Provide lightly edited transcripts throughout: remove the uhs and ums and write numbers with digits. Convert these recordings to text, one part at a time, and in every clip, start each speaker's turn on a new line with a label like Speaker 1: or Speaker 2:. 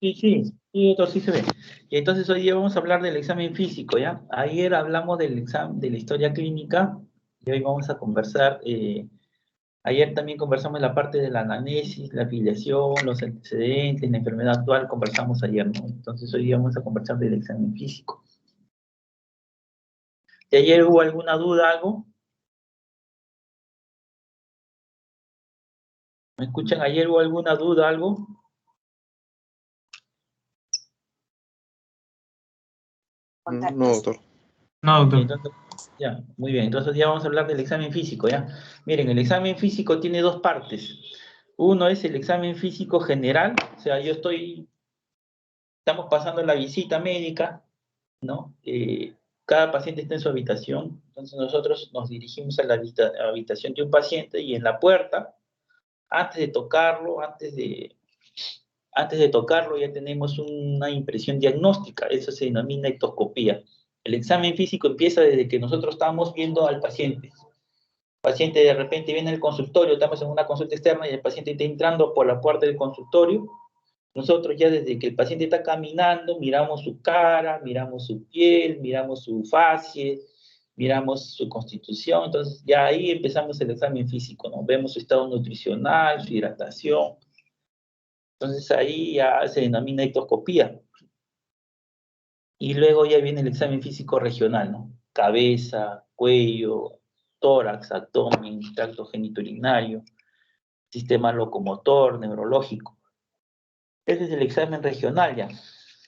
Speaker 1: Sí, doctor, sí se ve. Y entonces hoy día vamos a hablar del examen físico, ¿ya? Ayer hablamos del examen, de la historia clínica, y hoy vamos a conversar, ayer también conversamos la parte de la anamnesis, la afiliación, los antecedentes, la enfermedad actual, conversamos ayer, ¿no? Entonces hoy día vamos a conversar del examen físico. ¿De ayer hubo alguna duda, algo? ¿Me escuchan? ¿Ayer hubo alguna duda, algo?
Speaker 2: No, doctor.
Speaker 3: No, doctor.
Speaker 1: Entonces, ya, muy bien. Entonces ya vamos a hablar del examen físico, ¿ya? Miren, el examen físico tiene dos partes. Uno es el examen físico general, o sea, estamos pasando la visita médica, ¿no? Cada paciente está en su habitación, entonces nosotros nos dirigimos a la habitación de un paciente y en la puerta, antes de tocarlo, antes de tocarlo ya tenemos una impresión diagnóstica, eso se denomina ectoscopía. El examen físico empieza desde que nosotros estamos viendo al paciente. El paciente de repente viene al consultorio, estamos en una consulta externa y el paciente está entrando por la puerta del consultorio. Nosotros ya desde que el paciente está caminando, miramos su cara, miramos su piel, miramos su facie, miramos su constitución, entonces ya ahí empezamos el examen físico, ¿no? Vemos su estado nutricional, su hidratación, entonces ahí ya se denomina ectoscopía. Y luego ya viene el examen físico regional, ¿no? Cabeza, cuello, tórax, abdomen, tracto genitourinario, sistema locomotor, neurológico. Ese es el examen regional ya.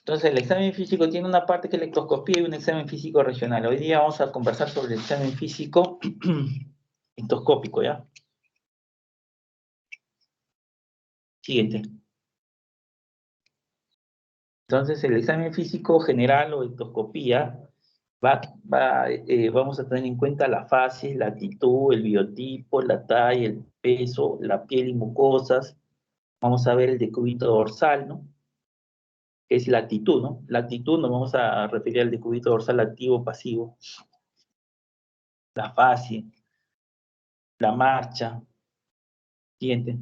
Speaker 1: Entonces el examen físico tiene una parte que es la ectoscopía y un examen físico regional. Hoy día vamos a conversar sobre el examen físico ectoscópico, ¿ya? Siguiente. Entonces el examen físico general o ectoscopía vamos a tener en cuenta la fase, la actitud, el biotipo, la talla, el peso, la piel y mucosas. Vamos a ver el decúbito dorsal, ¿no? Que es la actitud, ¿no? La actitud nos vamos a referir al decúbito dorsal activo o pasivo. La fase, la marcha. Siguiente.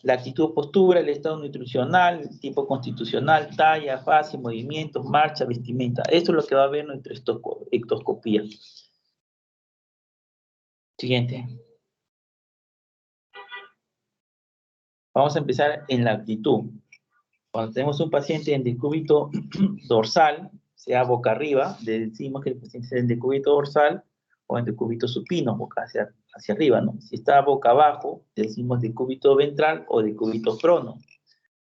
Speaker 1: La actitud, postura, el estado nutricional, el tipo constitucional, talla, fase, movimientos, marcha, vestimenta. Esto es lo que va a ver nuestra ectoscopía. Siguiente. Vamos a empezar en la actitud. Cuando tenemos un paciente en decúbito dorsal, sea boca arriba, decimos que el paciente está en decúbito dorsal o en decúbito supino, boca hacia arriba, ¿no? Si está boca abajo, decimos decúbito ventral o decúbito prono.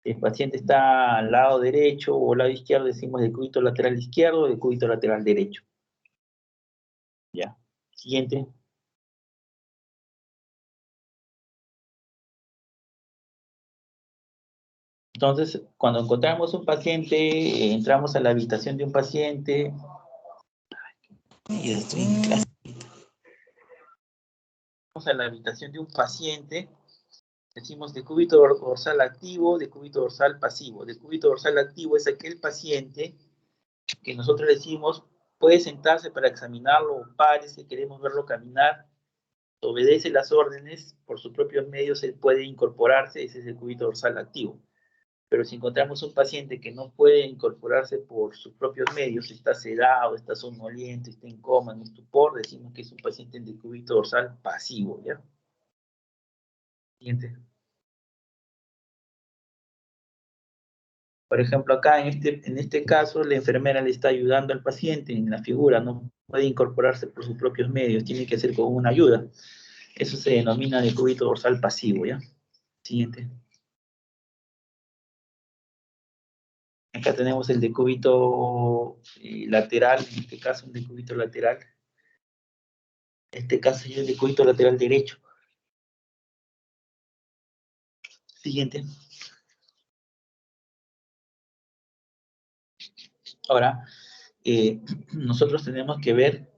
Speaker 1: Si el paciente está al lado derecho o al lado izquierdo, decimos decúbito lateral izquierdo o decúbito lateral derecho. Ya. Siguiente. Entonces, cuando encontramos un paciente, entramos a la habitación de un paciente. Y estoy en clase. Vamos a la habitación de un paciente. Decimos decúbito dorsal activo, decúbito dorsal pasivo. Decúbito dorsal activo es aquel paciente que nosotros decimos puede sentarse para examinarlo, o párese, queremos verlo caminar, obedece las órdenes, por sus propios medios él puede incorporarse, ese es el decúbito dorsal activo. Pero si encontramos un paciente que no puede incorporarse por sus propios medios, está sedado, está somnoliento, está en coma, en estupor, decimos que es un paciente en decúbito dorsal pasivo, ¿ya? Siguiente. Por ejemplo, acá en este caso, la enfermera le está ayudando al paciente en la figura, no puede incorporarse por sus propios medios, tiene que hacer con una ayuda. Eso se denomina decúbito dorsal pasivo, ¿ya? Siguiente. Acá tenemos el decúbito lateral, en este caso un decúbito lateral. En este caso es el decúbito lateral derecho. Siguiente. Ahora, nosotros tenemos que ver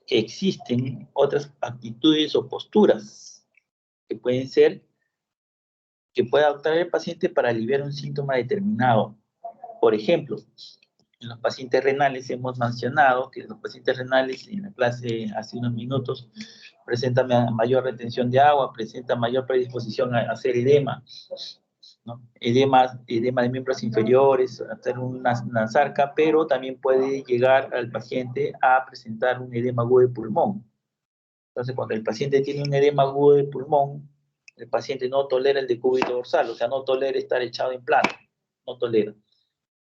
Speaker 1: que existen otras actitudes o posturas que pueden ser, que puede adoptar el paciente para aliviar un síntoma determinado. Por ejemplo, en los pacientes renales hemos mencionado que los pacientes renales, en la clase hace unos minutos, presenta mayor retención de agua, presenta mayor predisposición a hacer edema, ¿no? Edema de miembros inferiores, hacer una sarca, pero también puede llegar al paciente a presentar un edema agudo de pulmón. Entonces, cuando el paciente tiene un edema agudo de pulmón, el paciente no tolera el decúbito dorsal, o sea, no tolera estar echado en plano, no tolera.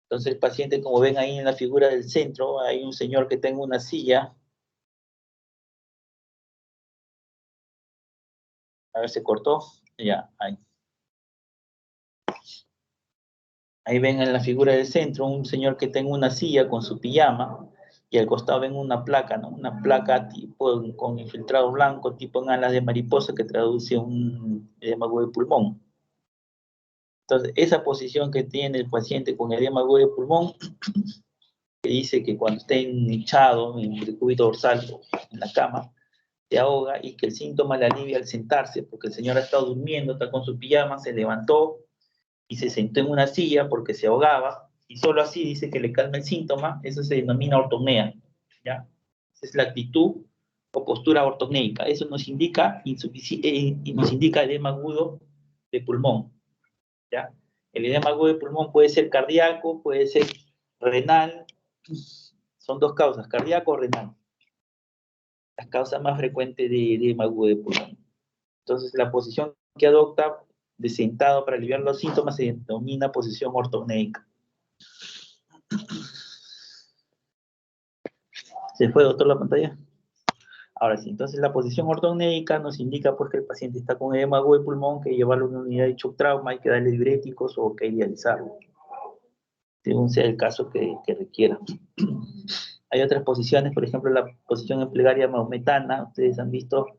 Speaker 1: Entonces, el paciente, como ven ahí en la figura del centro, hay un señor que tenga una silla. A ver, se cortó. Ya, ahí. Ahí ven en la figura del centro un señor que tenga una silla con su pijama, y al costado ven una placa, ¿no? Una placa tipo con infiltrado blanco, tipo en alas de mariposa, que traduce un edema agudo de pulmón. Entonces, esa posición que tiene el paciente con edema agudo de pulmón, que dice que cuando esté hinchado en el decúbito dorsal en la cama, se ahoga, y que el síntoma le alivia al sentarse, porque el señor ha estado durmiendo, está con su pijama, se levantó y se sentó en una silla porque se ahogaba, y solo así dice que le calma el síntoma. Eso se denomina ortopnea, ¿ya? Esa es la actitud o postura ortopnéica. Eso nos indica, nos indica edema agudo de pulmón, ¿ya? El edema agudo de pulmón puede ser cardíaco, puede ser renal. Son dos causas, cardíaco o renal. Las causas más frecuentes de edema agudo de pulmón. Entonces, la posición que adopta de sentado para aliviar los síntomas se denomina posición ortopnéica. ¿Se fue, doctor, la pantalla? Ahora sí, entonces la posición ortopnéica nos indica pues que el paciente está con edema agudo de pulmón, que llevarlo a una unidad de shock trauma, hay que darle diuréticos o que dializarlo, según sea el caso que requiera. Hay otras posiciones, por ejemplo, la posición en plegaria maometana. Ustedes han visto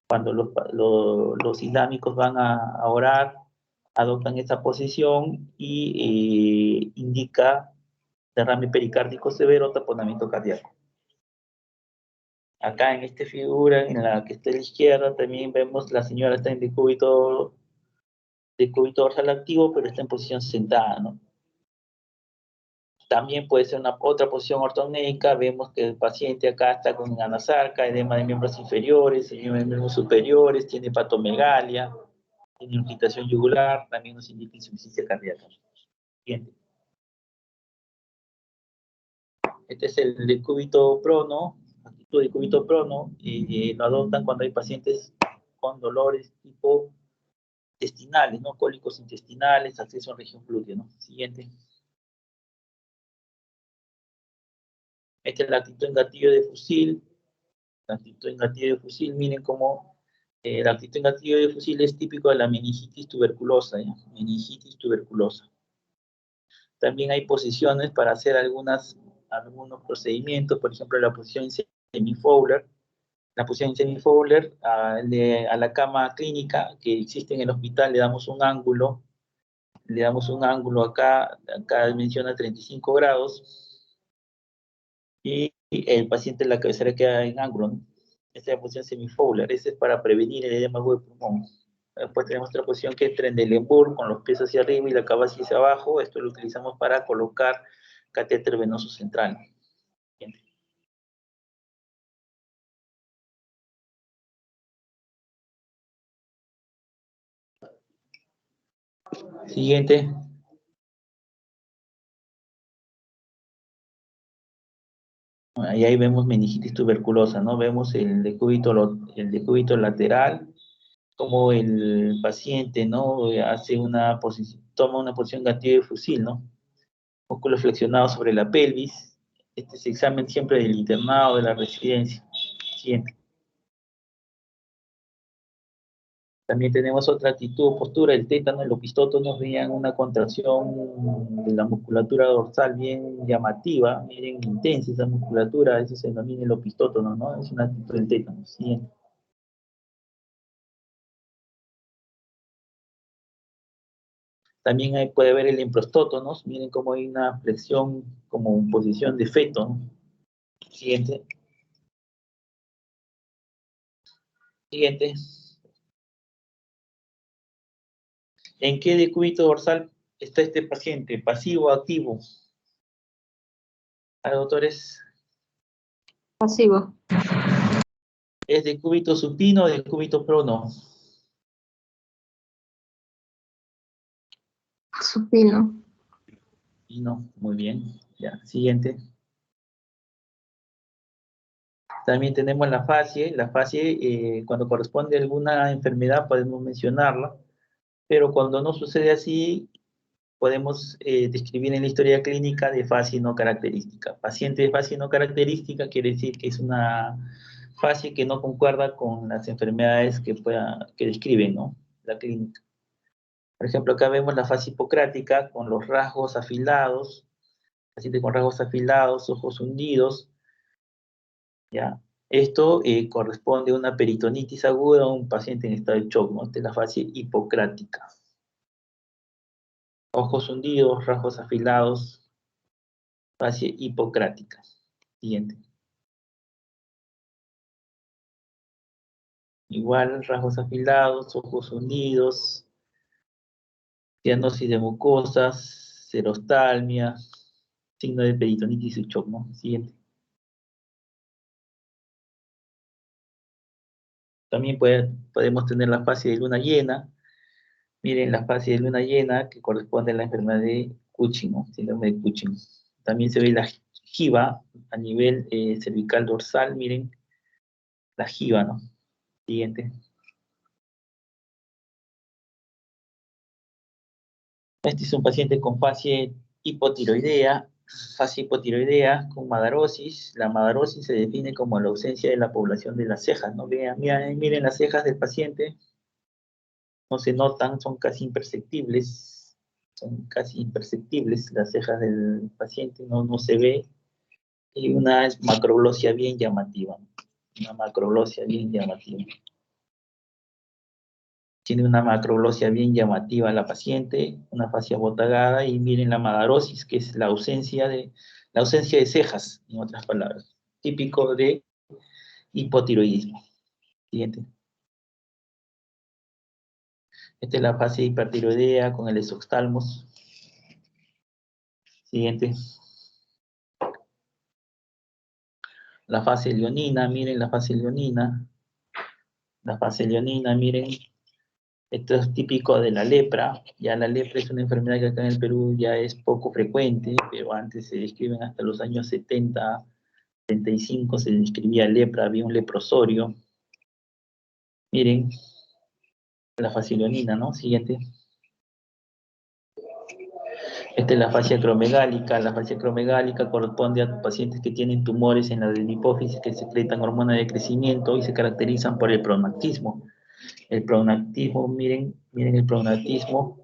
Speaker 1: cuando los islámicos van a orar, adoptan esa posición y indica derrame pericárdico severo, taponamiento cardíaco. Acá en esta figura, en la que está a la izquierda, también vemos la señora está en decúbito dorsal activo, pero está en posición sentada, ¿no? También puede ser otra posición ortopnéica. Vemos que el paciente acá está con anasarca, edema de miembros inferiores, edema de miembros superiores, tiene hepatomegalia, tiene irritación yugular, también nos indica insuficiencia cardíaca. Siguiente. Este es el decúbito prono, actitud de decúbito prono, y lo adoptan cuando hay pacientes con dolores tipo intestinales, ¿no? Cólicos intestinales, acceso a región glútea, ¿no? Siguiente. Esta es la actitud en gatillo de fusil. La actitud en gatillo de fusil, miren cómo la actitud en gatillo de fusil es típico de la meningitis tuberculosa, ¿ya? Meningitis tuberculosa. También hay posiciones para hacer algunos procedimientos, por ejemplo, la posición semi-Fowler. La posición semi-Fowler a la cama clínica que existe en el hospital le damos un ángulo acá menciona 35 grados, y el paciente la cabecera queda en ángulo, ¿no? Esta es la posición semi-Fowler, esa es para prevenir el edema agudo de pulmón. Después tenemos otra posición que es Trendelenburg, con los pies hacia arriba y la cabeza hacia abajo. Esto lo utilizamos para colocar catéter venoso central. Bien. Siguiente. Y ahí vemos meningitis tuberculosa, ¿no? Vemos el decúbito lateral, como el paciente, ¿no? Toma una posición gatillo de fusil, ¿no? Músculo flexionado sobre la pelvis. Este es examen siempre del internado, de la residencia. Siguiente. También tenemos otra actitud o postura, el tétano, el opistótono, veían una contracción de la musculatura dorsal bien llamativa, miren, intensa esa musculatura, eso se denomina el opistótono, ¿no? Es una actitud del tétano. Siguiente. También puede haber el emprostótono, miren cómo hay una flexión como en posición de feto, ¿no? Siguiente. Siguiente. ¿En qué decúbito dorsal está este paciente? ¿Pasivo o activo? ¿A doctores?
Speaker 3: Pasivo.
Speaker 1: ¿Es de cúbito supino o de cúbito prono?
Speaker 3: Supino.
Speaker 1: Y no, muy bien. Ya, siguiente. También tenemos la fascie. La fascie, cuando corresponde a alguna enfermedad podemos mencionarla, pero cuando no sucede así, podemos describir en la historia clínica de fascie no característica. Paciente de fascie no característica quiere decir que es una fascie que no concuerda con las enfermedades que describen, ¿no? La clínica. Por ejemplo, acá vemos la fascie hipocrática con los rasgos afilados, paciente con rasgos afilados, ojos hundidos, ¿ya? Esto corresponde a una peritonitis aguda o un paciente en estado de shock, ¿no? Esta es la fascie hipocrática. Ojos hundidos, rasgos afilados, fascie hipocrática. Siguiente. Igual, rasgos afilados, ojos hundidos, cianosis de mucosas, serostalmia, signo de peritonitis y shock, ¿no? Siguiente. También podemos tener la fascie de luna llena. Miren la fascie de luna llena que corresponde a la enfermedad de Cushing, ¿no? Síndrome de Cushing. También se ve la jiba a nivel cervical dorsal, miren la jiba, ¿no? Siguiente. Este es un paciente con fascie hipotiroidea con madarosis. La madarosis se define como la ausencia de la población de las cejas, ¿no? Miren las cejas del paciente, no se notan, son casi imperceptibles las cejas del paciente, no se ve, y una macroglosia bien llamativa, una macroglosia bien llamativa. Tiene una macroglosia bien llamativa la paciente, una fascia abotagada, y miren la madarosis, que es la ausencia de cejas, en otras palabras, típico de hipotiroidismo. Siguiente. Esta es la fascia hipertiroidea con el exoftalmos. Siguiente. La fase leonina, miren la fase leonina. La fase leonina, miren, esto es típico de la lepra. Ya la lepra es una enfermedad que acá en el Perú ya es poco frecuente, pero antes se describen hasta los años 70, 75 se describía lepra, había un leprosorio. Miren, la fase leonina, ¿no? Siguiente. Esta es la fascia acromegálica. La fascia acromegálica corresponde a pacientes que tienen tumores en la hipófisis que secretan hormonas de crecimiento y se caracterizan por el prognactismo. El prognactismo, miren el prognactismo.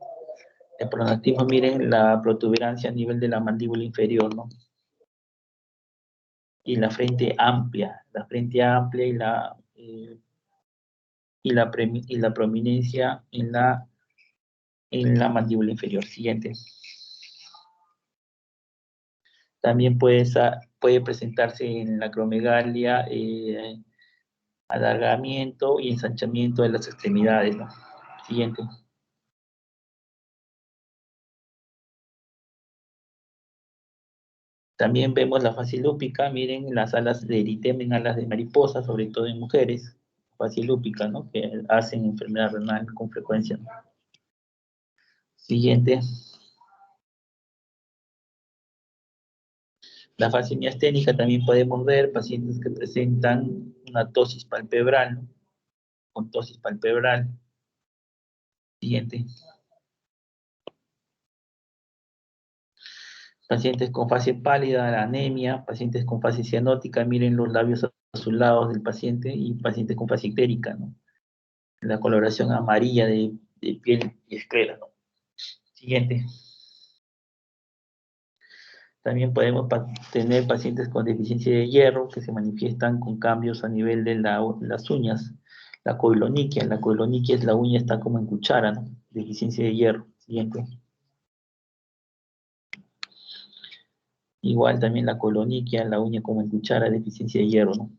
Speaker 1: El prognactismo, miren la protuberancia a nivel de la mandíbula inferior, ¿no? Y la frente amplia y la prominencia en la mandíbula inferior. Siguiente. También puede presentarse en la acromegalia alargamiento y ensanchamiento de las extremidades, ¿no? Siguiente. También vemos la fascia lúpica, miren las alas de eritema en alas de mariposa, sobre todo en mujeres, fascia lúpica, ¿no? Que hacen enfermedad renal con frecuencia, ¿no? Siguiente. La fascia miasténica también podemos ver pacientes que presentan una tosis palpebral, ¿no? Con tosis palpebral. Siguiente. Pacientes con fascia pálida, la anemia, pacientes con fascia cianótica, miren los labios azulados del paciente, y pacientes con fascia ictérica, ¿no? La coloración amarilla de piel y esclera, ¿no? Siguiente. También podemos tener pacientes con deficiencia de hierro que se manifiestan con cambios a nivel de las uñas. La coiloniquia es la uña está como en cuchara, ¿no? Deficiencia de hierro. Siguiente. Igual también la coloniquia, la uña como en cuchara, deficiencia de hierro, ¿no?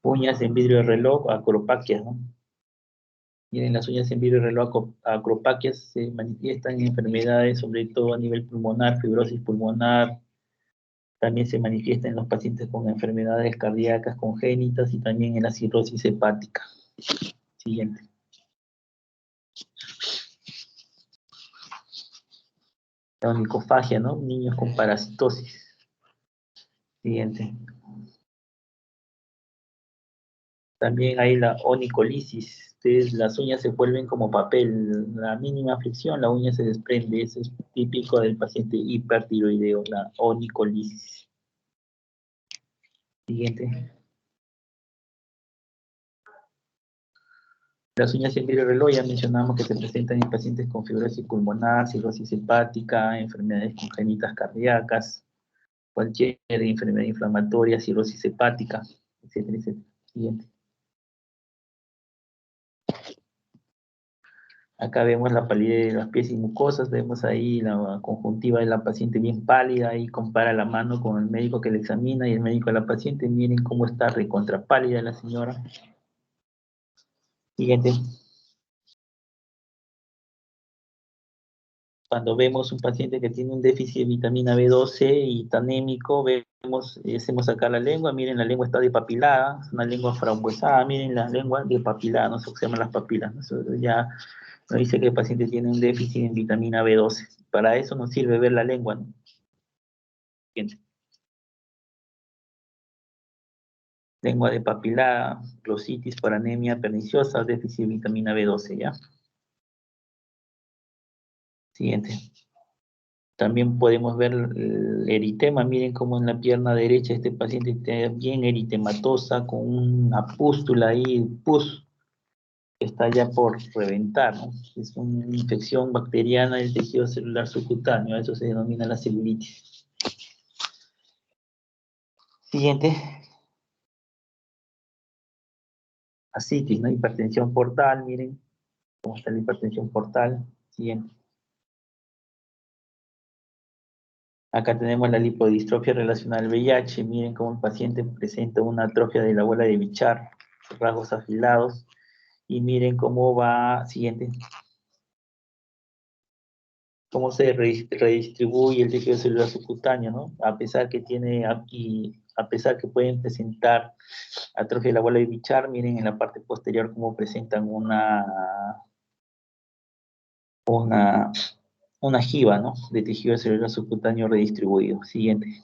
Speaker 1: Uñas en vidrio de reloj, acropaquias, ¿no? Miren, las uñas en vidrio de reloj, acropaquias, se manifiestan en enfermedades, sobre todo a nivel pulmonar, fibrosis pulmonar, También se manifiesta en los pacientes con enfermedades cardíacas congénitas y también en la cirrosis hepática. Siguiente. La onicofagia, ¿no? Niños con parasitosis. Siguiente. También hay la onicolisis. Las uñas se vuelven como papel. La mínima fricción, la uña se desprende. Eso es típico del paciente hipertiroideo, la onicolisis. Siguiente. Las uñas en reloj ya mencionamos que se presentan en pacientes con fibrosis pulmonar, cirrosis hepática, enfermedades congénitas cardíacas, cualquier enfermedad inflamatoria, cirrosis hepática, etcétera, etcétera. Siguiente. Acá vemos la palidez de las pies y mucosas, vemos ahí la conjuntiva de la paciente bien pálida, ahí compara la mano con el médico que le examina y el médico de la paciente, miren cómo está recontra pálida la señora. Siguiente. Cuando vemos un paciente que tiene un déficit de vitamina B12 y está anémico, vemos, hacemos sacar la lengua, miren la lengua está depapilada, es una lengua frambuesada, miren la lengua depapilada, no sé qué se llaman las papilas, ¿no? Eso ya nos dice que el paciente tiene un déficit en vitamina B12. Para eso nos sirve ver la lengua, ¿no? Siguiente. Lengua depapilada, glossitis por anemia perniciosa, déficit de vitamina B12, ¿ya? Siguiente. También podemos ver el eritema, miren cómo en la pierna derecha este paciente está bien eritematosa, con una pústula ahí, pus, que está ya por reventar, ¿no? Es una infección bacteriana del tejido celular subcutáneo, eso se denomina la celulitis. Siguiente. Ascitis, ¿no? Hipertensión portal, miren cómo está la hipertensión portal. Siguiente. Acá tenemos la lipodistrofia relacionada al VIH. Miren cómo el paciente presenta una atrofia de la bola de Bichar, rasgos afilados. Y miren cómo va, siguiente, cómo se redistribuye el tejido celular subcutáneo, ¿no? A pesar que tiene aquí, a pesar que pueden presentar atrofia de la bola de Bichar, miren en la parte posterior cómo presentan una jiba, ¿no? De tejido celular subcutáneo redistribuido. Siguiente.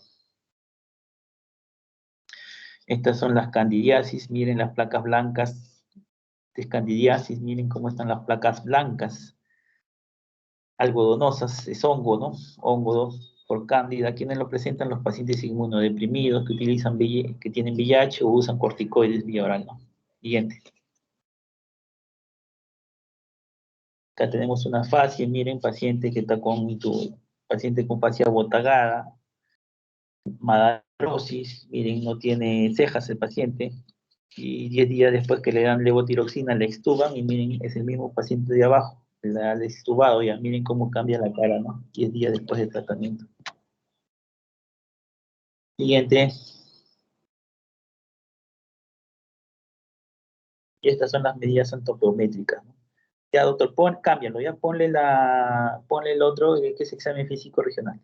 Speaker 1: Estas son las candidiasis, miren las placas blancas de candidiasis, miren cómo están las placas blancas, algodonosas, es hongo, ¿no? Hongo por cándida. ¿Quiénes lo presentan? Los pacientes inmunodeprimidos que utilizan que tienen VIH o usan corticoides vía oral, ¿no? Siguiente. Acá tenemos una fascia, miren, paciente que está paciente con fascia botagada, madarosis, miren, no tiene cejas el paciente, y 10 días después que le dan levotiroxina le extuban, y miren, es el mismo paciente de abajo, le ha extubado ya, miren cómo cambia la cara, ¿no? 10 días después del tratamiento. Siguiente. Y estas son las medidas antropométricas, ¿no? Ya, doctor, cámbialo, ya, ponle el otro, que es examen físico regional.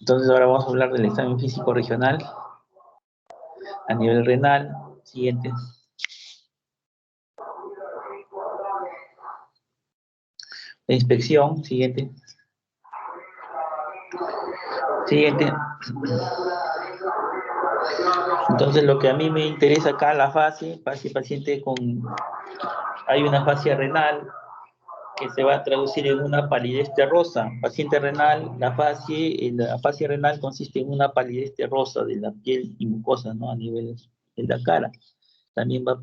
Speaker 1: Entonces ahora vamos a hablar del examen físico regional a nivel renal. Siguiente. La inspección, siguiente. Siguiente. Entonces lo que a mí me interesa acá, la fase paciente con... Hay una fascia renal que se va a traducir en una palidez terrosa. Paciente renal, la fascia renal consiste en una palidez terrosa de la piel y mucosa, ¿no? A nivel de la cara. También va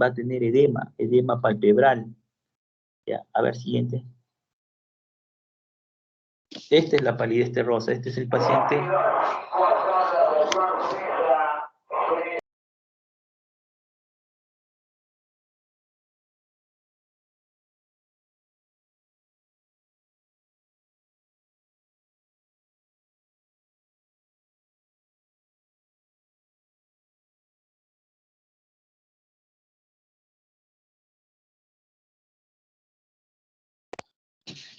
Speaker 1: a tener edema palpebral. Ya, a ver, siguiente. Esta es la palidez terrosa, este es el paciente.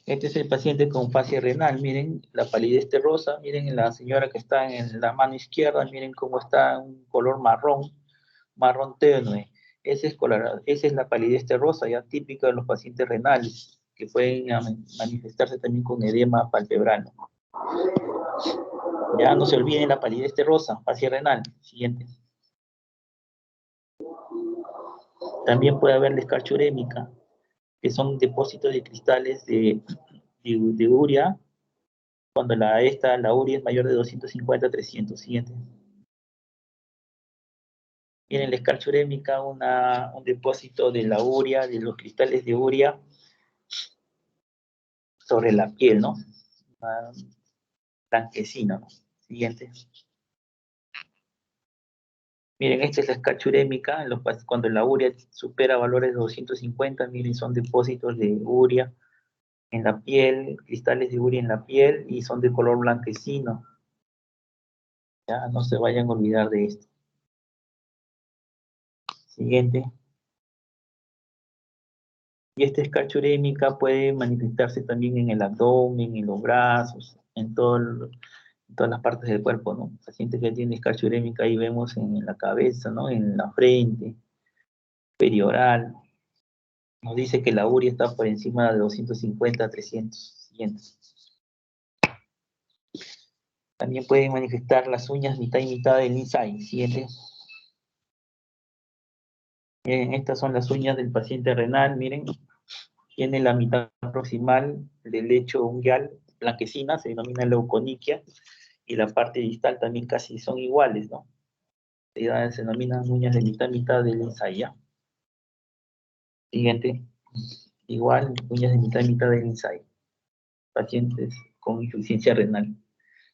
Speaker 1: Este es el paciente con fascia renal, miren la palidez terrosa, miren la señora que está en la mano izquierda, miren cómo está un color marrón, marrón tenue. Esa es la palidez terrosa, ya típica de los pacientes renales, que pueden manifestarse también con edema palpebral. Ya no se olviden la palidez terrosa, fascia renal. Siguiente. También puede haber la escarcha urémica, que son depósitos de cristales de urea, cuando la urea es mayor de 250 a 300. Siguiente. Miren la escarcha urémica, un depósito de la urea, de los cristales de urea sobre la piel, ¿no? Blanquecina, ¿no? Siguiente. Miren, esta es la escarcha urémica, cuando la urea supera valores de 250, miren, son depósitos de urea en la piel, cristales de urea en la piel, y son de color blanquecino. Ya, no se vayan a olvidar de esto. Siguiente. Y esta escarcha urémica puede manifestarse también en el abdomen, en los brazos, en todas las partes del cuerpo, ¿no? Pacientes que tienen escarcha urémica ahí vemos en la cabeza, ¿no? En la frente, perioral. Nos dice que la urea está por encima de 250 a 300. Siguiente. También pueden manifestar las uñas mitad y mitad del inside. Siguiente. Miren, estas son las uñas del paciente renal, miren. Tiene la mitad proximal del lecho unguial blanquecina, se denomina leuconiquia, y la parte distal también casi son iguales, ¿no? Se denominan uñas de mitad mitad del inside. Siguiente. Igual, uñas de mitad mitad del inside. Pacientes con insuficiencia renal.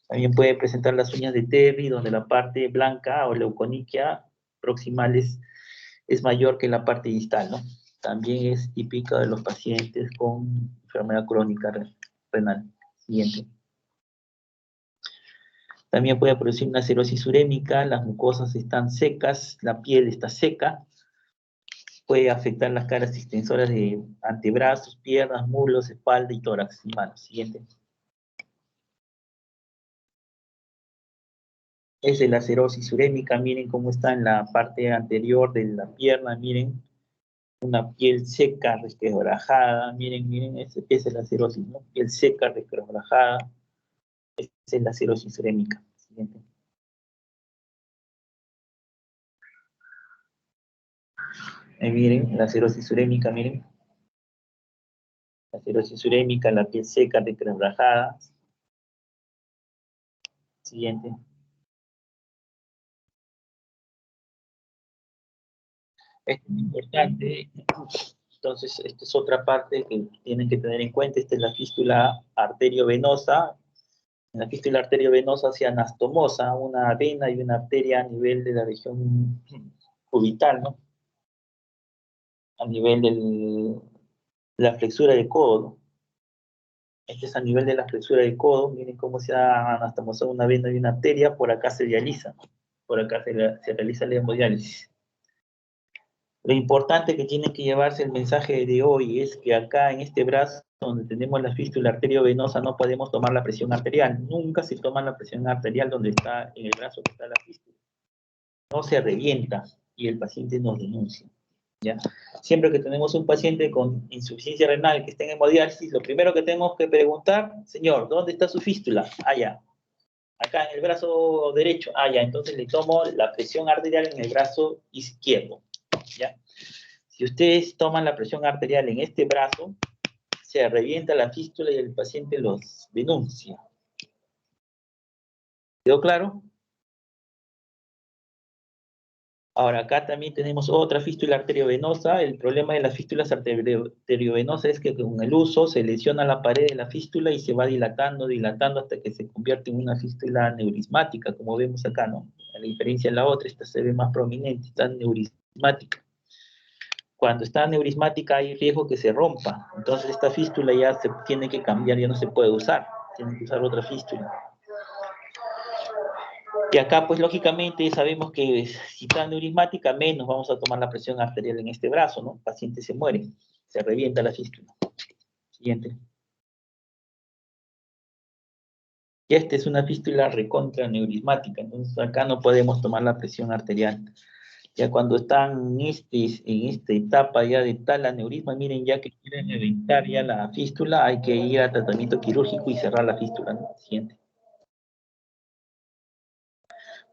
Speaker 1: También puede presentar las uñas de Terry, donde la parte blanca o leuconiquia proximal es mayor que la parte distal, ¿no? También es típica de los pacientes con enfermedad crónica renal. Siguiente. También puede producir una cirrosis urémica, las mucosas están secas, la piel está seca, puede afectar las caras extensoras de antebrazos, piernas, muslos, espalda y tórax y manos. Siguiente. Es de la cirrosis urémica, miren cómo está en la parte anterior de la pierna, miren, una piel seca, resquebrajada, miren, esa es la cirrosis, ¿no? Piel seca, resquebrajada, esa es la cirrosis urémica. Siguiente. Miren, la cirrosis urémica, miren. La cirrosis urémica, la piel seca, resquebrajada. Siguiente. Esto es importante. Entonces, esta es otra parte que tienen que tener en cuenta. Esta es la fístula arteriovenosa. En la fístula arteriovenosa se anastomosa, una vena y una arteria a nivel de la región cubital, ¿no? A nivel de la flexura del codo, ¿no? Este es a nivel de la flexura del codo. Miren cómo se ha anastomosado una vena y una arteria. Por acá se dializa. Por acá se realiza la hemodiálisis. Lo importante que tiene que llevarse el mensaje de hoy es que acá en este brazo donde tenemos la fístula arteriovenosa no podemos tomar la presión arterial. Nunca se toma la presión arterial donde está, en el brazo que está la fístula. No se revienta y el paciente nos denuncia. ¿Ya? Siempre que tenemos un paciente con insuficiencia renal que esté en hemodiálisis, lo primero que tenemos que preguntar, señor, ¿dónde está su fístula? Allá. Acá en el brazo derecho. Allá. Entonces le tomo la presión arterial en el brazo izquierdo. ¿Ya? Si ustedes toman la presión arterial en este brazo, se revienta la fístula y el paciente los denuncia. ¿Quedó claro? Ahora, acá también tenemos otra fístula arteriovenosa. El problema de las fístulas arteriovenosas es que con el uso se lesiona la pared de la fístula y se va dilatando, dilatando hasta que se convierte en una fístula neurismática, como vemos acá, ¿no? A la diferencia de la otra, esta se ve más prominente, está neurismática. Cuando está neurismática hay riesgo que se rompa. Entonces esta fístula ya se tiene que cambiar, ya no se puede usar. Tiene que usar otra fístula. Y acá, pues, lógicamente, sabemos que si está neurismática, menos vamos a tomar la presión arterial en este brazo, ¿no? El paciente se muere, se revienta la fístula. Siguiente. Y esta es una fístula recontra neurismática, entonces acá no podemos tomar la presión arterial. Ya cuando están en esta etapa ya de tal aneurisma, miren, ya que quieren reventar ya la fístula, hay que ir a tratamiento quirúrgico y cerrar la fístula, ¿no? Siguiente.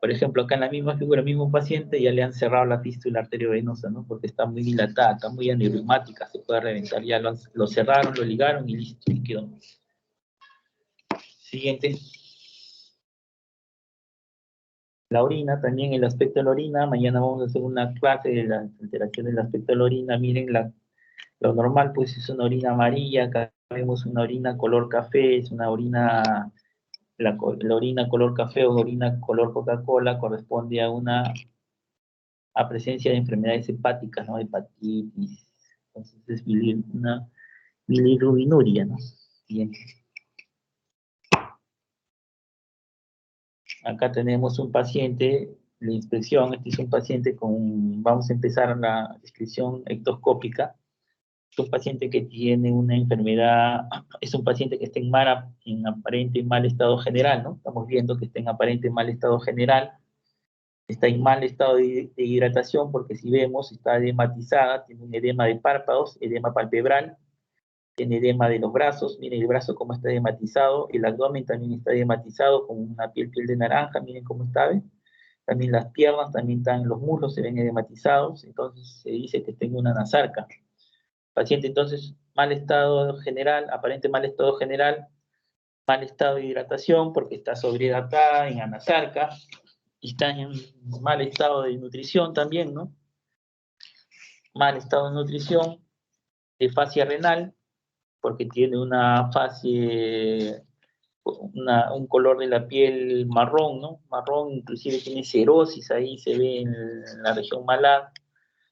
Speaker 1: Por ejemplo, acá en la misma figura, mismo paciente, ya le han cerrado la fístula arteriovenosa, ¿no? Porque está muy dilatada, está muy aneurismática, se puede reventar. Ya lo cerraron, lo ligaron y listo, y quedó. Siguiente. La orina, también el aspecto de la orina. Mañana vamos a hacer una clase de la alteración del aspecto de la orina. Miren, lo normal, pues, es una orina amarilla. Acá vemos una orina color café, es una orina... La orina color café o orina color Coca-Cola corresponde a presencia de enfermedades hepáticas, ¿no? Hepatitis. Entonces es una bilirrubinuria, ¿no? Bien. Acá tenemos un paciente, la inspección, este es un paciente con, vamos a empezar la descripción ectoscópica. Es un paciente que tiene una enfermedad, es un paciente que está en aparente mal estado general, ¿no? Estamos viendo que está en aparente mal estado general. Está en mal estado de hidratación porque si vemos está edematizada, tiene un edema de párpados, edema palpebral, tiene edema de los brazos, miren el brazo cómo está edematizado, el abdomen también está edematizado con una piel de naranja, miren cómo está, ¿ven? También las piernas, también están los muslos, se ven edematizados, entonces se dice que tengo una anasarca. Paciente entonces, mal estado general, aparente mal estado general, mal estado de hidratación porque está sobrehidratada en anasarca, y está en mal estado de nutrición también, ¿no? Mal estado de nutrición, de fascia renal, porque tiene una fascia, un color de la piel marrón, ¿no? Marrón, inclusive tiene cerosis, ahí se ve en la región malar,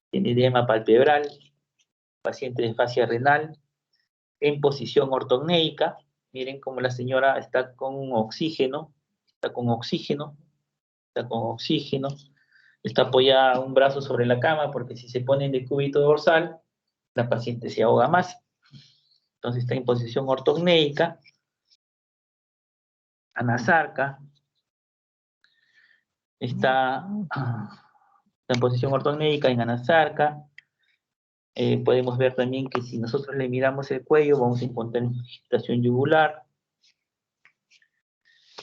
Speaker 1: tiene edema palpebral, paciente de fascia renal, en posición ortognéica, miren cómo la señora está con oxígeno, está con oxígeno, está con oxígeno, está apoyada un brazo sobre la cama porque si se pone en decúbito dorsal, la paciente se ahoga más. Entonces está en posición ortognéica, anasarca, está en posición ortognéica, en anasarca. Podemos ver también que si nosotros le miramos el cuello, vamos a encontrar infiltración yugular.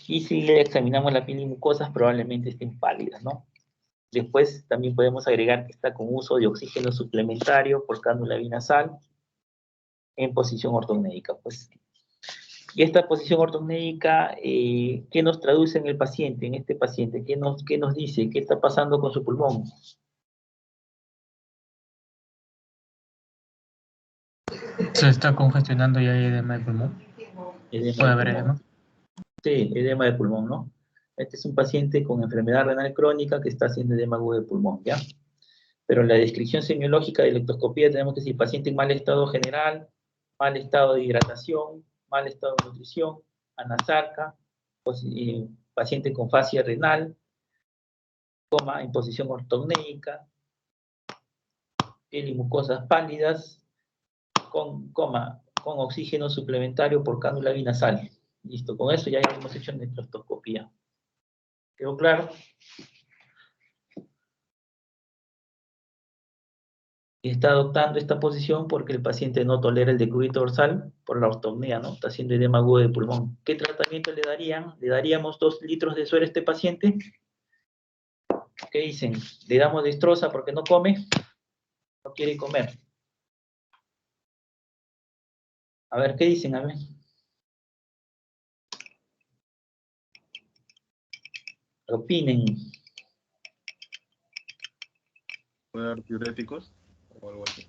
Speaker 1: Y si le examinamos la piel y mucosas, probablemente estén pálidas, ¿no? Después también podemos agregar que está con uso de oxígeno suplementario por cánula binasal en posición ortognéica. Pues. Y esta posición ortognéica, ¿qué nos traduce en el paciente, en este paciente? ¿Qué nos dice? ¿Qué está pasando con su pulmón?
Speaker 3: Se está congestionando y hay edema de pulmón.
Speaker 1: Edema de pulmón. Sí, edema de pulmón, ¿no? Este es un paciente con enfermedad renal crónica que está haciendo edema agudo de pulmón, ¿ya? Pero en la descripción semiológica de la ectoscopía tenemos que decir paciente en mal estado general, mal estado de hidratación, mal estado de nutrición, anasarca, paciente con fascia renal, coma, en posición ortognéica, piel y mucosas pálidas, con oxígeno suplementario por cánula binasal. Listo, con eso ya hemos hecho nuestra ectoscopía. ¿Quedó claro? Está adoptando esta posición porque el paciente no tolera el decúbito dorsal por la ortopnea, ¿no? Está haciendo edema agudo de pulmón. ¿Qué tratamiento le darían? ¿Le daríamos 2 litros de suero a este paciente? ¿Qué dicen? ¿Le damos destroza porque no come? No quiere comer. A ver, ¿qué dicen? A ver. Opinen.
Speaker 2: ¿Puede dar diuréticos o algo así?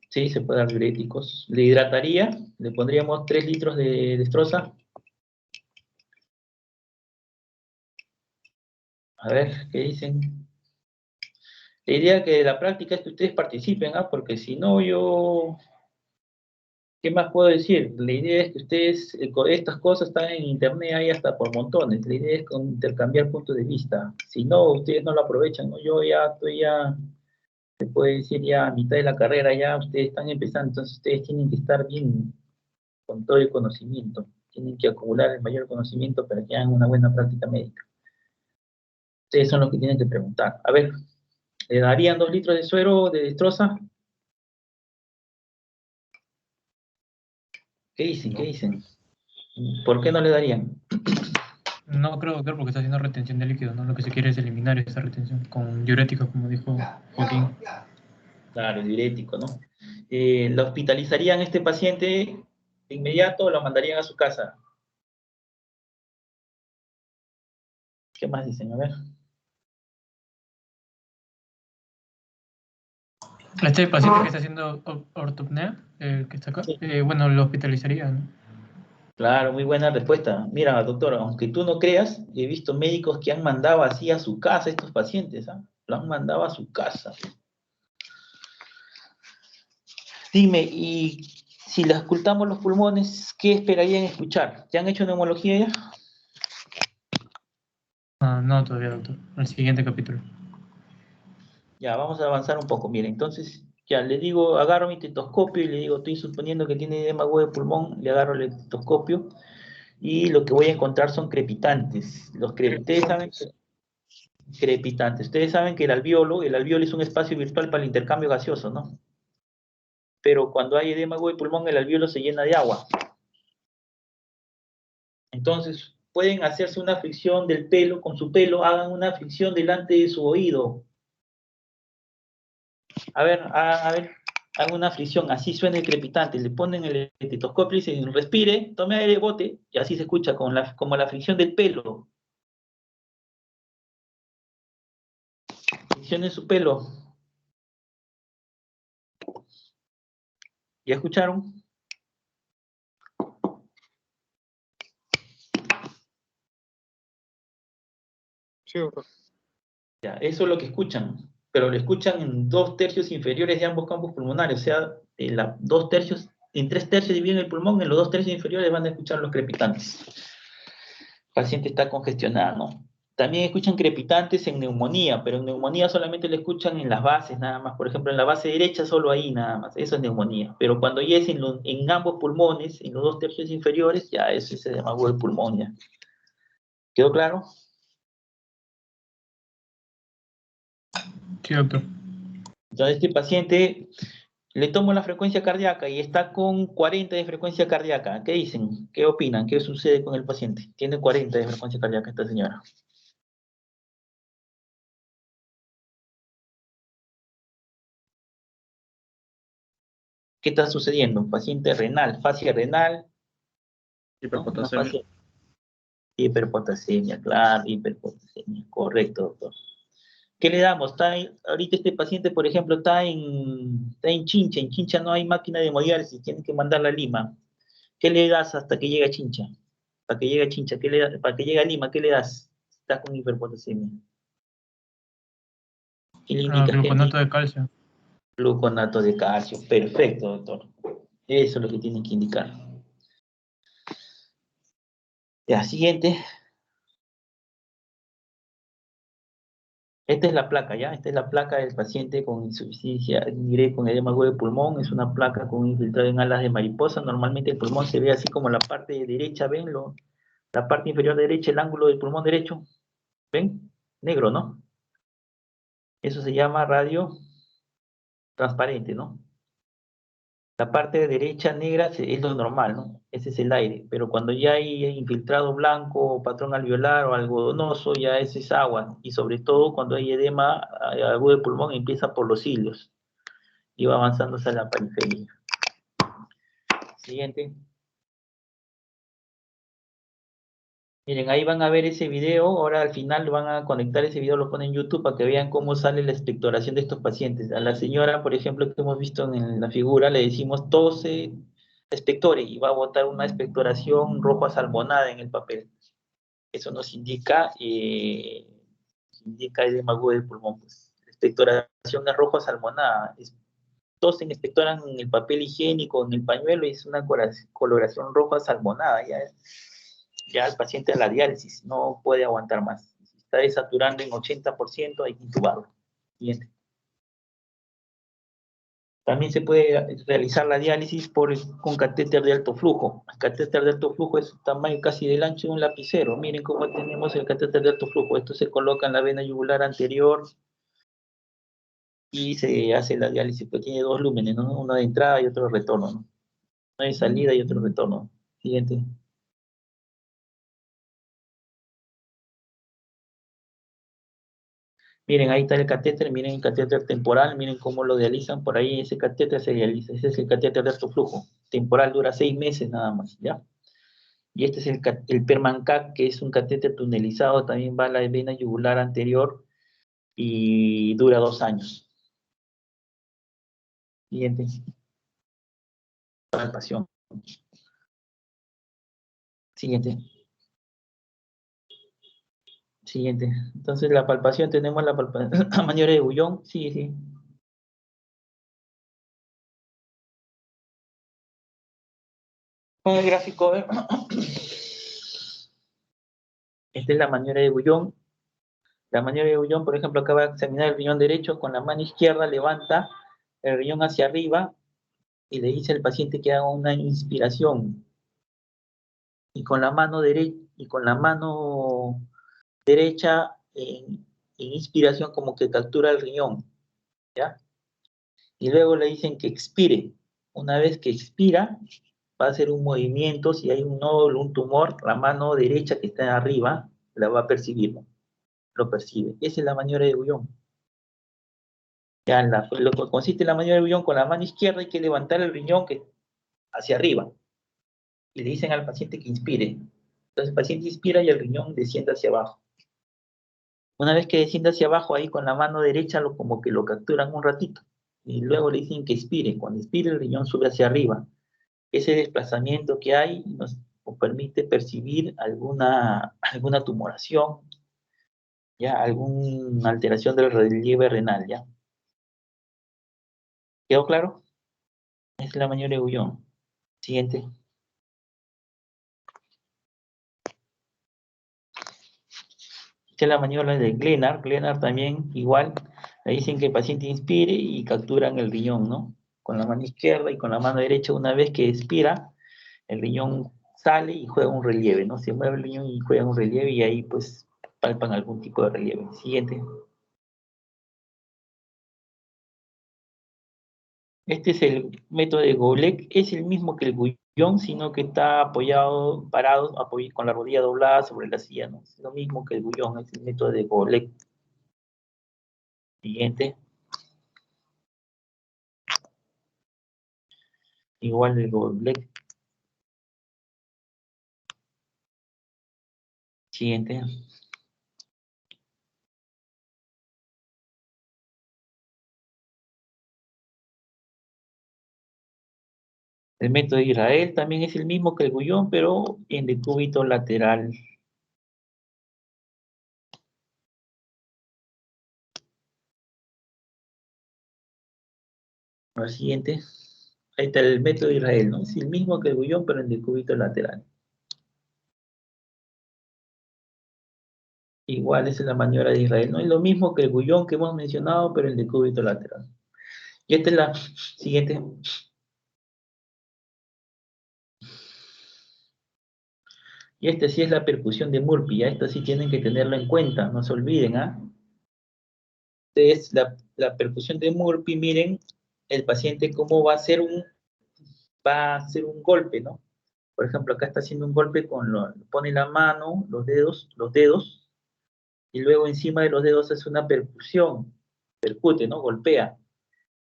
Speaker 1: Sí, se puede dar diuréticos. Le hidrataría, le pondríamos 3 litros de destroza. A ver, ¿qué dicen? La idea que de la práctica es que ustedes participen, ¿ah? Porque si no, yo... ¿Qué más puedo decir? La idea es que ustedes, estas cosas están en internet ahí hasta por montones. La idea es intercambiar puntos de vista. Si no, ustedes no lo aprovechan, ¿no? Yo ya estoy ya, se puede decir ya a mitad de la carrera, ya ustedes están empezando, entonces ustedes tienen que estar bien con todo el conocimiento. Tienen que acumular el mayor conocimiento para que hagan una buena práctica médica. Ustedes son los que tienen que preguntar. A ver, ¿le darían 2 litros de suero de destroza? ¿Qué dicen? ¿Qué dicen? ¿Por qué no le darían?
Speaker 3: No creo, doctor, porque está haciendo retención de líquido, ¿no? Lo que se quiere es eliminar esa retención con diuréticos, como dijo Joaquín.
Speaker 1: Claro, es diurético, ¿no? ¿La hospitalizarían a este paciente de inmediato o lo mandarían a su casa? ¿Qué más dicen? A ver.
Speaker 3: Este paciente que está haciendo ortopnea, que está acá,
Speaker 1: Sí.
Speaker 3: bueno, lo hospitalizaría, ¿no?
Speaker 1: Claro, muy buena respuesta. Mira, doctor, aunque tú no creas, he visto médicos que han mandado así a su casa a estos pacientes, ¿ah? Lo han mandado a su casa. Dime, y si le auscultamos los pulmones, ¿qué esperarían escuchar? ¿Ya han hecho neumología ya?
Speaker 3: Ah, no, todavía, doctor. El siguiente capítulo.
Speaker 1: Ya, vamos a avanzar un poco. Mire, entonces, ya le digo, agarro mi tetoscopio y le digo, estoy suponiendo que tiene edema agudo de pulmón, le agarro el tetoscopio y lo que voy a encontrar son crepitantes. Ustedes saben crepitantes. Ustedes saben que el alveolo es un espacio virtual para el intercambio gaseoso, ¿no? Pero cuando hay edema agudo de pulmón, el alveolo se llena de agua. Entonces, pueden hacerse una fricción del pelo, con su pelo, hagan una fricción delante de su oído. A ver, hagan una fricción, así suena el crepitante. Le ponen el estetoscopio y dicen, respire, tome aire, bote, y así se escucha, como la fricción del pelo. Fricción en su pelo. ¿Ya escucharon?
Speaker 2: Sí, doctor.
Speaker 1: Ya, eso es lo que escuchan, pero lo escuchan en 2/3 inferiores de ambos campos pulmonares, o sea, en 2/3, en 3/3 dividen el pulmón, en los 2/3 inferiores van a escuchar los crepitantes. El paciente está congestionado, ¿no? También escuchan crepitantes en neumonía, pero en neumonía solamente lo escuchan en las bases nada más. Por ejemplo, en la base derecha solo ahí nada más. Eso es neumonía. Pero cuando ya es en ambos pulmones, en los 2/3 inferiores, ya es ese edema agudo del pulmón ya. ¿Quedó claro?
Speaker 3: Sí, doctor.
Speaker 1: Entonces, este paciente le tomo la frecuencia cardíaca y está con 40 de frecuencia cardíaca. ¿Qué dicen? ¿Qué opinan? ¿Qué sucede con el paciente? Tiene 40 de frecuencia cardíaca esta señora. ¿Qué está sucediendo? Paciente renal, fascia renal, ¿no? Una
Speaker 2: Hiperpotasemia.
Speaker 1: fascia. Hiperpotasemia, claro, hiperpotasemia. Correcto, doctor. ¿Qué le damos? Ahorita este paciente, por ejemplo, está en Chincha. En Chincha no hay máquina de hemodiálisis, tienen que mandarla a Lima. ¿Qué le das hasta que llegue a Chincha? Para que llegue a Chincha, ¿qué le das? Para que llegue a Lima, ¿qué le das? Está con hiperpotasemia. ¿Qué le indicas que
Speaker 3: Gluconato de calcio.
Speaker 1: gluconato de calcio? Perfecto, doctor. Eso es lo que tienen que indicar. Ya, siguiente. Esta es la placa, ¿ya? Esta es la placa del paciente con insuficiencia, con edema agudo de pulmón. Es una placa con infiltrado en alas de mariposa. Normalmente el pulmón se ve así como la parte derecha, ¿ven? La parte inferior derecha, el ángulo del pulmón derecho. ¿Ven? Negro, ¿no? Eso se llama radio transparente, ¿no? La parte derecha negra es lo normal, ¿no? Ese es el aire, pero cuando ya hay infiltrado blanco, patrón alveolar o algodonoso, ya ese es agua, y sobre todo cuando hay edema agudo de pulmón empieza por los cilios y va avanzando hacia la periferia. Siguiente. Miren, ahí van a ver ese video, ahora al final van a conectar ese video, lo ponen en YouTube para que vean cómo sale la expectoración de estos pacientes. A la señora, por ejemplo, que hemos visto en la figura, le decimos tose, expectore, y va a botar una expectoración rojo asalmonada en el papel. Eso nos indica edema agudo del pulmón. Pues. La expectoración es rojo asalmonada. Tosen, expectoran en el papel higiénico, en el pañuelo, y es una coloración roja asalmonada. Ya el paciente a la diálisis no puede aguantar más. Si está desaturando en 80%, hay que intubarlo. Siguiente. También se puede realizar la diálisis con catéter de alto flujo. El catéter de alto flujo es tamaño casi del ancho de un lapicero. Miren cómo tenemos el catéter de alto flujo. Esto se coloca en la vena yugular anterior y se hace la diálisis. Pues tiene dos lúmenes, ¿no? Uno de entrada y otro de retorno, ¿no? Uno de salida y otro de retorno. Siguiente. Miren, ahí está el catéter, miren el catéter temporal, miren cómo lo dializan, por ahí ese catéter se dializa, ese es el catéter de alto flujo. Temporal dura 6 meses nada más, ¿ya? Y este es el Permancac, que es un catéter tunelizado, también va a la vena yugular anterior y dura 2 años. Siguiente. Palpación. Siguiente. Siguiente. Entonces la palpación, tenemos la palpación, la maniobra de Guyon, sí, sí. Con el gráfico, esta es la maniobra de Guyon. La maniobra de Guyon, por ejemplo, acaba de examinar el riñón derecho, con la mano izquierda levanta el riñón hacia arriba y le dice al paciente que haga una inspiración. Y con la mano derecha en inspiración como que captura el riñón, ¿ya? Y luego le dicen que expire. Una vez que expira, va a hacer un movimiento, si hay un nódulo, un tumor, la mano derecha que está arriba la va a percibir, ¿no? Lo percibe. Esa es la maniobra de Guyon. Ya lo que consiste en la maniobra de Guyon, con la mano izquierda hay que levantar el riñón hacia arriba. Y le dicen al paciente que inspire. Entonces el paciente inspira y el riñón desciende hacia abajo. Una vez que desciende hacia abajo, ahí con la mano derecha como que lo capturan un ratito. Y luego le dicen que expire. Cuando expire, el riñón sube hacia arriba. Ese desplazamiento que hay nos permite percibir alguna tumoración, ya, alguna alteración del relieve renal, ¿ya? ¿Quedó claro? Es la maniobra de Guyon. Siguiente. Esta es la maniobra de Glenard. Glenard también igual. Le dicen que el paciente inspire y capturan el riñón, ¿no? Con la mano izquierda y con la mano derecha, una vez que expira, el riñón sale y juega un relieve, ¿no? Se mueve el riñón y juega un relieve y ahí pues palpan algún tipo de relieve. Siguiente. Este es el método de Goblet, es el mismo que el Guyon, sino que está apoyado, parado, con la rodilla doblada sobre la silla, ¿no? Es lo mismo que el Guyon, es el método de Goblet. Siguiente. Igual el Goblet. Siguiente. El método de Israel también es el mismo que el Guyon, pero en decúbito lateral. Al siguiente. Ahí está el método de Israel, ¿no? Es el mismo que el Guyon, pero en decúbito lateral. Igual esa es la maniobra de Israel, ¿no? Es lo mismo que el Guyon que hemos mencionado, pero en decúbito lateral. Y esta es la siguiente. Y esta sí es la percusión de Murphy, ya esta sí tienen que tenerlo en cuenta, no se olviden, ¿ah? Es la percusión de Murphy, miren, el paciente cómo va a hacer un golpe, ¿no? Por ejemplo, acá está haciendo un golpe pone la mano, los dedos, y luego encima de los dedos hace una percusión, percute, ¿no? Golpea.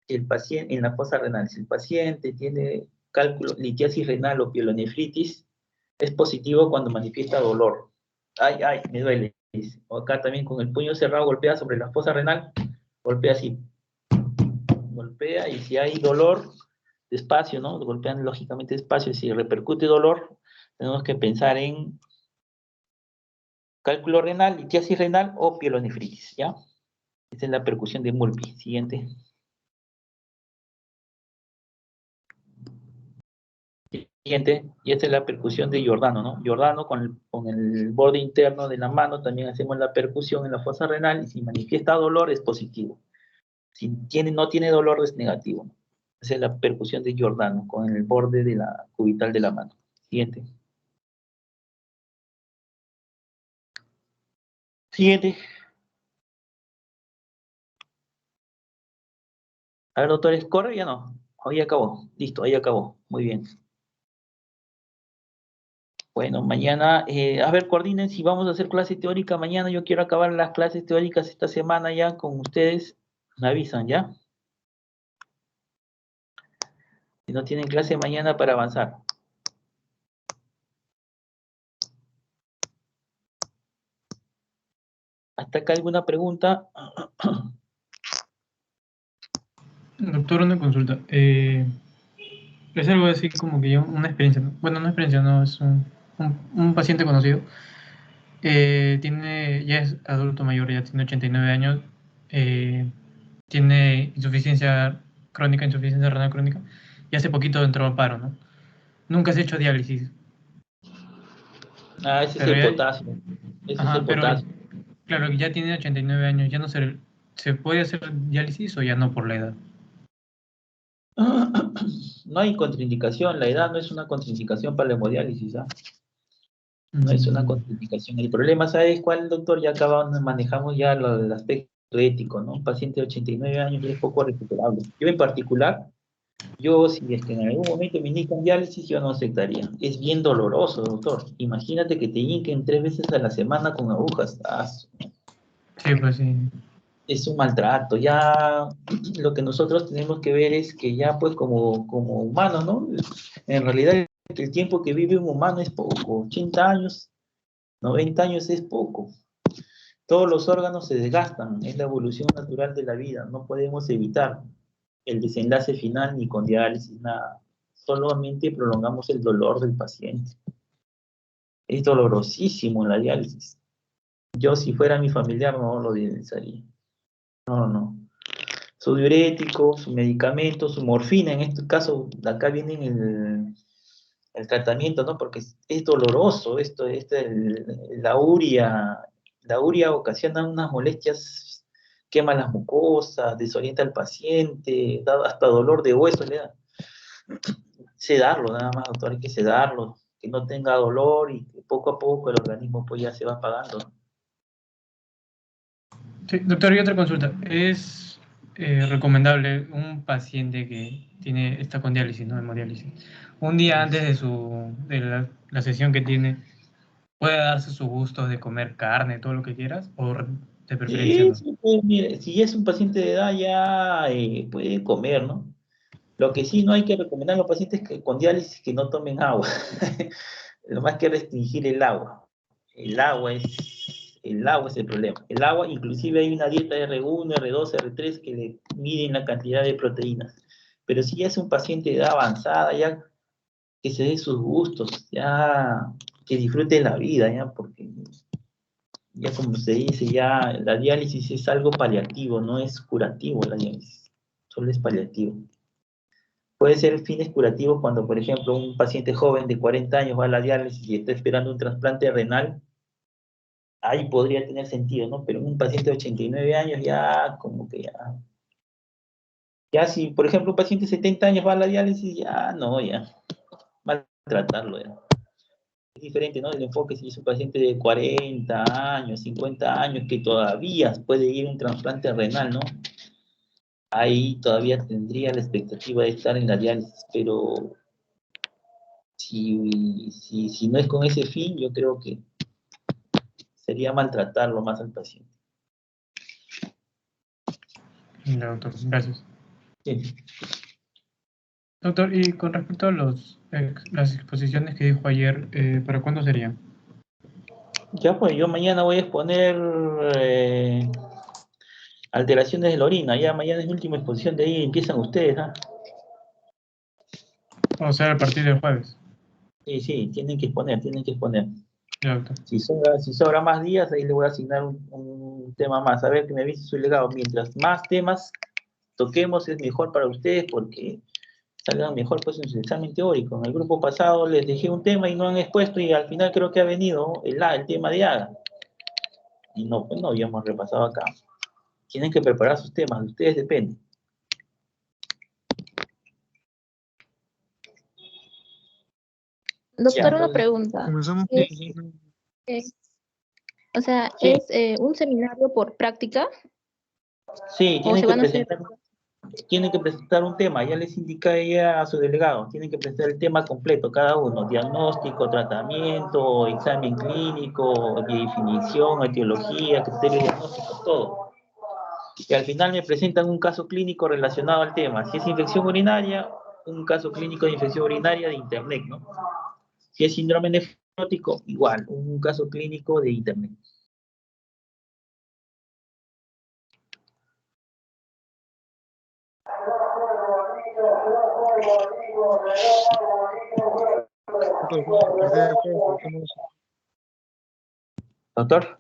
Speaker 1: Si el paciente, en la fosa renal, si el paciente tiene litiasis renal o pielonefritis, es positivo cuando manifiesta dolor. Ay, me duele. Dice. O acá también con el puño cerrado golpea sobre la fosa renal, golpea así. Golpea y si hay dolor, despacio, ¿no? Golpean lógicamente despacio. Si repercute dolor, tenemos que pensar en cálculo renal, litiasis renal o pielonefritis, ¿ya? Esta es la percusión de Mulpi. Siguiente. Siguiente, y esta es la percusión de Giordano, ¿no? Giordano con el borde interno de la mano también hacemos la percusión en la fosa renal y si manifiesta dolor es positivo. Si no tiene dolor es negativo. Esa es la percusión de Giordano con el borde de la cubital de la mano. Siguiente. Siguiente. A ver, doctores, ¿corre? Ya no. Ahí acabó. Listo, ahí acabó. Muy bien. Bueno, mañana, a ver, coordinen si vamos a hacer clase teórica mañana. Yo quiero acabar las clases teóricas esta semana ya con ustedes. Me avisan, ¿ya? Si no tienen clase mañana para avanzar. ¿Hasta acá alguna pregunta?
Speaker 3: Doctor, una consulta. Es algo así como que yo, una experiencia, ¿no? Bueno, una experiencia, no, es un paciente conocido. Ya es adulto mayor, ya tiene 89 años. Tiene insuficiencia crónica, insuficiencia renal crónica. Y hace poquito entró a paro, ¿no? Nunca se ha hecho diálisis.
Speaker 1: Ah, ese es
Speaker 3: Pero
Speaker 1: el
Speaker 3: ya,
Speaker 1: potasio. Ese es el
Speaker 3: ajá, pero
Speaker 1: potasio.
Speaker 3: claro, ya tiene 89 años, ya no se puede hacer diálisis o ya no por la edad.
Speaker 1: No hay contraindicación, la edad no es una contraindicación para la hemodiálisis, ¿ah? No es una contraindicación. El problema, ¿sabes cuál, doctor? Ya acabamos, manejamos ya el aspecto ético, ¿no? Un paciente de 89 años ya es poco recuperable. Yo en particular, si es que en algún momento me indican diálisis, yo no aceptaría. Es bien doloroso, doctor. Imagínate que te hinquen 3 veces a la semana con agujas.
Speaker 3: Sí, pues sí.
Speaker 1: Es un maltrato. Ya lo que nosotros tenemos que ver es que ya pues como humanos, ¿no? En realidad el tiempo que vive un humano es poco. 80 años, 90 años es poco. Todos los órganos se desgastan, es la evolución natural de la vida, no podemos evitar el desenlace final ni con diálisis, nada. Solamente prolongamos el dolor del paciente. Es dolorosísimo la diálisis. Yo si fuera mi familiar no lo dializaría. No. Su diurético, su medicamento, su morfina, en este caso, acá viene el tratamiento, ¿no? Porque es doloroso la urea ocasiona unas molestias, quema las mucosas, desorienta al paciente, da hasta dolor de hueso le da. Sedarlo, nada más, doctor, hay que sedarlo, que no tenga dolor y que poco a poco el organismo pues ya se va apagando, ¿no?
Speaker 3: Sí, doctor, y otra consulta. ¿Es recomendable un paciente que está con diálisis, no hemodiálisis, un día antes de la sesión que tiene, puede darse su gusto de comer carne, todo lo que quieras, o de preferencia
Speaker 1: Sí,
Speaker 3: no?
Speaker 1: sí, pues, mire, si es un paciente de edad ya puede comer, ¿no? Lo que sí no hay que recomendar a los pacientes que con diálisis que no tomen agua. Lo más que restringir el agua. El agua es el problema. El agua, inclusive hay una dieta R1, R2, R3 que le miden la cantidad de proteínas. Pero si ya es un paciente de edad avanzada, ya que se dé sus gustos, ya que disfrute la vida, ya, porque ya como se dice, ya la diálisis es algo paliativo, no es curativo la diálisis, solo es paliativo. Puede ser fines curativos cuando, por ejemplo, un paciente joven de 40 años va a la diálisis y está esperando un trasplante renal, ahí podría tener sentido, ¿no? Pero un paciente de 89 años ya como que ya si, por ejemplo, un paciente de 70 años va a la diálisis, ya no, ya, maltratarlo, ya. Es diferente, ¿no? El enfoque si es un paciente de 40 años, 50 años, que todavía puede ir a un trasplante renal, ¿no? Ahí todavía tendría la expectativa de estar en la diálisis, pero si no es con ese fin, yo creo que sería maltratarlo más al paciente.
Speaker 3: Ya, doctor, gracias.
Speaker 1: Sí.
Speaker 3: Doctor, y con respecto a las exposiciones que dijo ayer, ¿para cuándo serían?
Speaker 1: Ya pues, yo mañana voy a exponer alteraciones de la orina. Ya mañana es mi última exposición, de ahí empiezan ustedes, ¿ah?
Speaker 3: O sea, a partir del jueves.
Speaker 1: Sí, sí, tienen que exponer, tienen que exponer.
Speaker 3: Ya, doctor.
Speaker 1: Si sobra más días, ahí le voy a asignar un tema más. A ver, que me avise su legado. Mientras más temas toquemos, es mejor para ustedes porque salgan mejor pues en su examen teórico. En el grupo pasado les dejé un tema y no han expuesto y al final creo que ha venido el tema de ADA. Y no, pues no habíamos repasado acá. Tienen que preparar sus temas, de ustedes depende. Ya,
Speaker 4: Doctor, una
Speaker 1: entonces,
Speaker 4: pregunta.
Speaker 2: Comenzamos
Speaker 1: sí,
Speaker 4: Es,
Speaker 1: sí,
Speaker 4: eh, o sea,
Speaker 1: sí,
Speaker 4: ¿es un seminario por práctica
Speaker 1: sí,
Speaker 4: o se van a hacer?
Speaker 1: tienen que presentar un tema, ya les indica ella a su delegado, tienen que presentar el tema completo, cada uno, diagnóstico, tratamiento, examen clínico, definición, etiología, criterios diagnósticos, todo. Y al final me presentan un caso clínico relacionado al tema. Si es infección urinaria, un caso clínico de infección urinaria de internet, ¿no? Si es síndrome nefrótico, igual, un caso clínico de internet. ¿Doctor?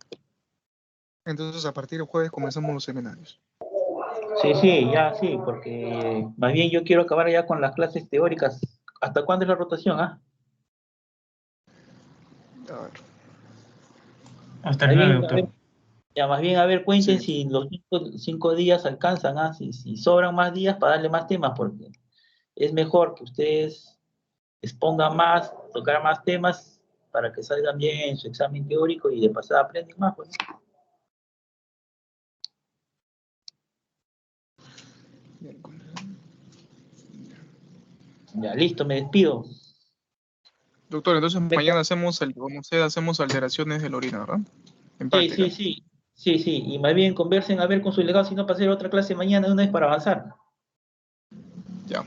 Speaker 2: Entonces, a partir del jueves comenzamos los seminarios.
Speaker 1: Sí, sí, ya sí, porque más bien yo quiero acabar ya con las clases teóricas. ¿Hasta cuándo es la rotación, ah?
Speaker 2: A ver.
Speaker 3: Hasta
Speaker 1: Más
Speaker 3: el 9,
Speaker 1: bien, a ver,
Speaker 3: doctor.
Speaker 1: ya más bien, a ver, cuenten
Speaker 2: Sí.
Speaker 1: si los cinco días alcanzan, ah, si sobran más días para darle más temas, porque es mejor que ustedes expongan más, tocar más temas para que salgan bien en su examen teórico y de pasada aprenden más, pues. Ya, listo, me despido.
Speaker 2: Doctor, entonces
Speaker 1: Venga.
Speaker 2: mañana hacemos, como usted, hacemos alteraciones de la orina, ¿verdad? En
Speaker 1: Sí,
Speaker 2: práctica.
Speaker 1: sí, sí. Sí, sí. Y más bien conversen a ver con su delegado si no para hacer otra clase mañana de una vez para avanzar.